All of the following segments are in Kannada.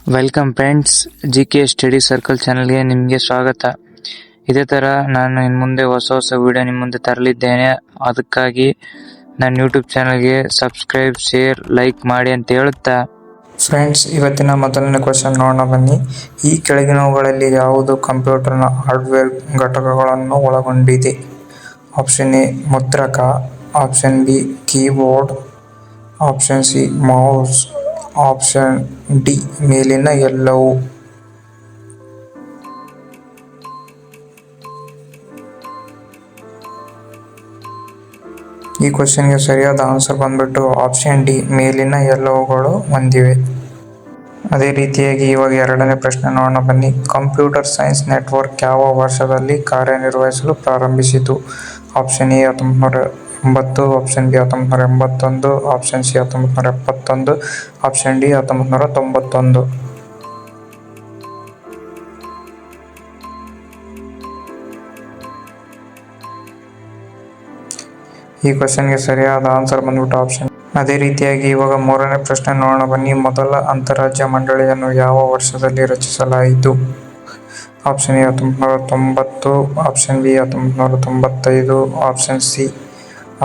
Welcome friends, GK study circle ಚಾನಲ್ಗೆ ನಿಮಗೆ ಸ್ವಾಗತ. ಇದೇ ಥರ ನಾನು ಇನ್ನು ಮುಂದೆ ಹೊಸ ವಿಡಿಯೋ ನಿಮ್ಮ ಮುಂದೆ ತರಲಿದ್ದೇನೆ. ಅದಕ್ಕಾಗಿ ನನ್ನ ಯೂಟ್ಯೂಬ್ ಚಾನಲ್ಗೆ ಸಬ್ಸ್ಕ್ರೈಬ್, ಶೇರ್, ಲೈಕ್ ಮಾಡಿ ಅಂತ ಹೇಳುತ್ತಾ, ಫ್ರೆಂಡ್ಸ್, ಇವತ್ತಿನ ಮೊದಲನೇ ಕ್ವೆಶ್ಚನ್ ನೋಡೋಣ ಬನ್ನಿ. ಈ ಕೆಳಗಿನವುಗಳಲ್ಲಿ ಯಾವುದು ಕಂಪ್ಯೂಟರ್ನ ಹಾರ್ಡ್ವೇರ್ ಘಟಕಗಳನ್ನು ಒಳಗೊಂಡಿದೆ? ಆಪ್ಷನ್ ಎ ಮುದ್ರಕ, option B keyboard, option C mouse, option D ಮೇಲಿನ ಎಲ್ಲವೂ. ಈ ಕ್ವೆಶ್ಚನ್ಗೆ ಸರಿಯಾದ ಆನ್ಸರ್ ಬಂದ್ಬಿಟ್ಟು ಆಪ್ಷನ್ ಡಿ ಮೇಲಿನ ಎಲ್ಲವುಗಳು ಹೊಂದಿವೆ. ಅದೇ ರೀತಿಯಾಗಿ ಇವಾಗ ಎರಡನೇ ಪ್ರಶ್ನೆ ನೋಡೋಣ ಬನ್ನಿ. ಕಂಪ್ಯೂಟರ್ ಸೈನ್ಸ್ ನೆಟ್ವರ್ಕ್ ಯಾವ ವರ್ಷದಲ್ಲಿ ಕಾರ್ಯನಿರ್ವಹಿಸಲು ಪ್ರಾರಂಭಿಸಿತು? Option A 1980, option B 1981, option C 1971, option D 1991. ಈ ಕ್ವೆಶ್ಚನ್ಗೆ ಸರಿಯಾದ ಆನ್ಸರ್ ಬಂದ್ಬಿಟ್ಟು ಆಪ್ಷನ್. ಅದೇ ರೀತಿಯಾಗಿ ಇವಾಗ ಮೂರನೇ ಪ್ರಶ್ನೆ ನೋಡೋಣ ಬನ್ನಿ. ಮೊದಲ ಅಂತಾರಾಜ್ಯ ಮಂಡಳಿಯನ್ನು ಯಾವ ವರ್ಷದಲ್ಲಿ ರಚಿಸಲಾಯಿತು? Option A 1990, option B 1995, option C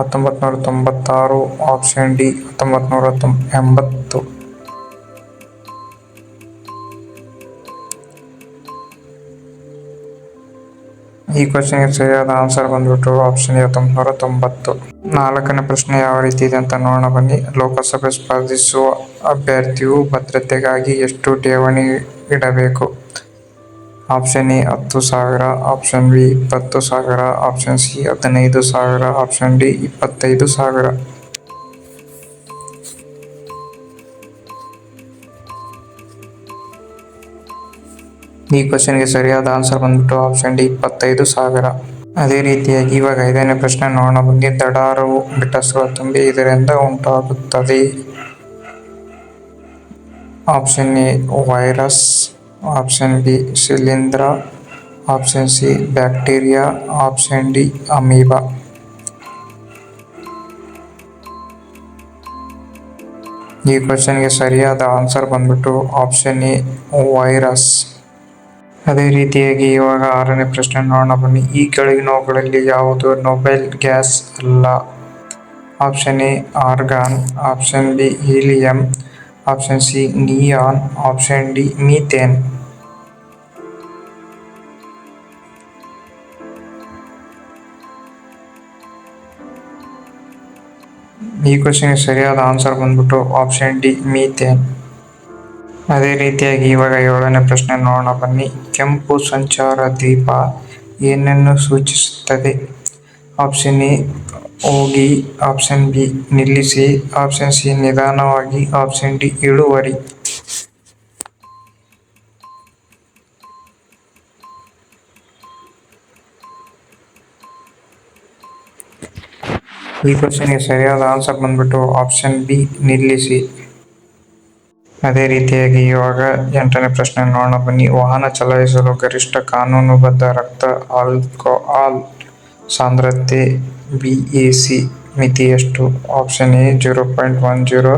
1996, option D 1980. ಈ ಕ್ವೆಶ್ಚನ್ಗೆ ಸರಿಯಾದ ಆನ್ಸರ್ ಬಂದ್ಬಿಟ್ಟು ಆಪ್ಷನ್ 1990. ನಾಲ್ಕನೇ ಪ್ರಶ್ನೆ ಯಾವ ರೀತಿ ಇದೆ ಅಂತ ನೋಡೋಣ ಬನ್ನಿ. ಲೋಕಸಭೆ ಸ್ಪರ್ಧಿಸುವ ಅಭ್ಯರ್ಥಿಯು ಭದ್ರತೆಗಾಗಿ ಎಷ್ಟು ಠೇವಣಿ ಇಡಬೇಕು? Option A 10,000, option B 20,000, option C 15,000, option D 25,000. ಈ ಕ್ವೆಶ್ಚನ್ಗೆ ಸರಿಯಾದ ಆನ್ಸರ್ ಬಂದ್ಬಿಟ್ಟು ಆಪ್ಷನ್ ಡಿ 25,000. ಅದೇ ರೀತಿಯಾಗಿ ಇವಾಗ ಐದನೇ ಪ್ರಶ್ನೆ ನೋಡೋಣ ಬನ್ನಿ. ದಡಾರವು ಘಟಸುವ ತುಂಬಿ ಇದರಿಂದ ಉಂಟಾಗುತ್ತದೆ? Option A virus, option B ಶಿಲೀಂಧ್ರ, option C bacteria, option D amoeba. ಈ ಕ್ವೆಶ್ಚನ್ಗೆ ಸರಿಯಾದ ಆನ್ಸರ್ ಬಂದ್ಬಿಟ್ಟು ಆಪ್ಷನ್ ಎ ವೈರಸ್. ಅದೇ ರೀತಿಯಾಗಿ ಇವಾಗ ಆರನೇ ಪ್ರಶ್ನೆ ನೋಡೋಣ ಬನ್ನಿ. ಈ ಕೆಳಗಿನವುಗಳಲ್ಲಿ ಯಾವುದು ನೊಬೆಲ್ ಗ್ಯಾಸ್ ಅಲ್ಲ? Option A argon, option B helium, option C neon, option D methane. ಈ ಕ್ವೆಶ್ಚನ್ಗೆ ಸರಿಯಾದ ಆನ್ಸರ್ ಬಂದ್ಬಿಟ್ಟು ಆಪ್ಷನ್ ಡಿ ಮೀಥೇನ್. ಅದೇ ರೀತಿಯಾಗಿ ಇವಾಗ ಏಳನೇ ಪ್ರಶ್ನೆ ನೋಡೋಣ ಬನ್ನಿ. ಕೆಂಪು ಸಂಚಾರ ದೀಪ ಏನನ್ನು ಸೂಚಿಸುತ್ತದೆ? ಆಪ್ಷನ್ ಎ ಹೋಗಿ, ಆಪ್ಷನ್ ಬಿ ನಿಲ್ಲಿಸಿ, ಆಪ್ಷನ್ ಸಿ ನಿಧಾನವಾಗಿ, ಆಪ್ಷನ್ ಡಿ ಇಳುವರಿ. ಈ ಕ್ವೆಶ್ಚನ್ಗೆ ಸರಿಯಾದ ಆನ್ಸರ್ ಬಂದ್ಬಿಟ್ಟು ಆಪ್ಷನ್ ಬಿ ನಿಲ್ಲಿಸಿ. ಅದೇ ರೀತಿಯಾಗಿ ಇವಾಗ ಎಂಟನೇ ಪ್ರಶ್ನೆ ನೋಡೋಣ ಬನ್ನಿ. ವಾಹನ ಚಲಾಯಿಸಲು ಗರಿಷ್ಠ ಕಾನೂನುಬದ್ಧ ರಕ್ತ ಆಲ್ಕೋಹಾಲ್ ಸಾಂದ್ರತೆ BAC ಮಿತಿ ಎಷ್ಟು? Option A 0.10,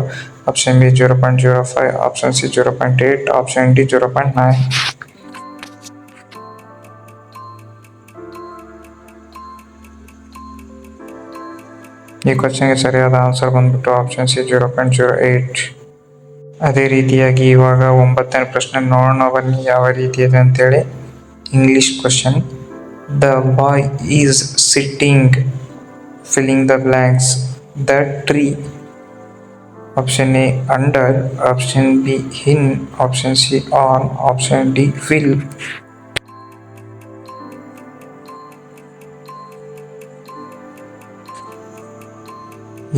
option B 0.05, option C 0.8, option D 0.9. ಈ ಕ್ವೆಶ್ಚನ್ಗೆ ಸರಿಯಾದ ಆನ್ಸರ್ ಬಂದ್ಬಿಟ್ಟು ಆಪ್ಷನ್ ಸಿ 0.08. ಅದೇ ರೀತಿಯಾಗಿ ಇವಾಗ ಒಂಬತ್ತನೇ ಪ್ರಶ್ನೆ ನೋಡೋಣ ಬನ್ನಿ ಯಾವ ರೀತಿ ಇದೆ ಅಂತೇಳಿ. English question. The boy is sitting filling the blanks the tree. Option A under, option B in, option C on, option D fill.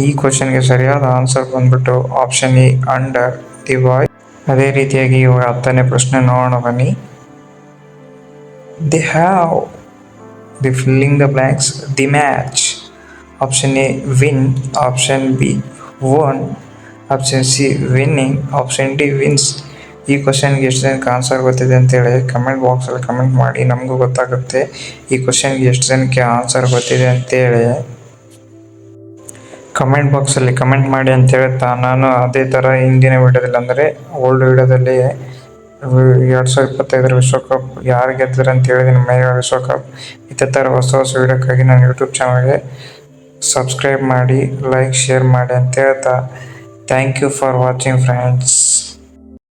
ಈ ಕ್ವೆಶ್ಚನ್ಗೆ ಸರಿಯಾದ ಆನ್ಸರ್ ಬಂದ್ಬಿಟ್ಟು option A under the boy. ಅದೇ ರೀತಿಯಾಗಿ ಇವಾಗ ಹತ್ತನೇ ಪ್ರಶ್ನೆ ನೋಡೋಣ ಬನ್ನಿ. They have the filling the blanks the match. Option A win, option B won, option C winning, option D wins. ಈ ಕ್ವೆಶ್ಚನ್ಗೆ ಎಷ್ಟು ಜನಕ್ಕೆ ಆನ್ಸರ್ ಗೊತ್ತಿದೆ ಅಂತೇಳಿ ಕಮೆಂಟ್ ಬಾಕ್ಸಲ್ಲಿ ಕಮೆಂಟ್ ಮಾಡಿ, ನಮಗೂ ಗೊತ್ತಾಗುತ್ತೆ ಈ ಕ್ವೆಶ್ಚನ್ಗೆ ಎಷ್ಟು ಜನಕ್ಕೆ ಆನ್ಸರ್ ಗೊತ್ತಿದೆ ಅಂತೇಳಿ. ಕಮೆಂಟ್ ಬಾಕ್ಸಲ್ಲಿ ಕಮೆಂಟ್ ಮಾಡಿ ಅಂತ ಹೇಳ್ತಾ, ನಾನು ಅದೇ ಥರ ಹಿಂದಿನ ವಿಡಿಯೋದಲ್ಲಿ ಅಂದರೆ ಓಲ್ಡ್ ವಿಡಿಯೋದಲ್ಲಿ 2025 ವಿಶ್ವಕಪ್ ಯಾರು ಗೆದ್ದರು ಅಂತ ಹೇಳಿದ್ರೆ ಮಹಿಳಾ ವಿಶ್ವಕಪ್. ಇದೇ ಥರ ಹೊಸ ವಿಡಿಯೋಕ್ಕಾಗಿ ನನ್ನ ಯೂಟ್ಯೂಬ್ ಚಾನಲ್ಗೆ ಸಬ್ಸ್ಕ್ರೈಬ್ ಮಾಡಿ, ಲೈಕ್, ಶೇರ್ ಮಾಡಿ ಅಂತ ಹೇಳ್ತಾ thank you for watching friends.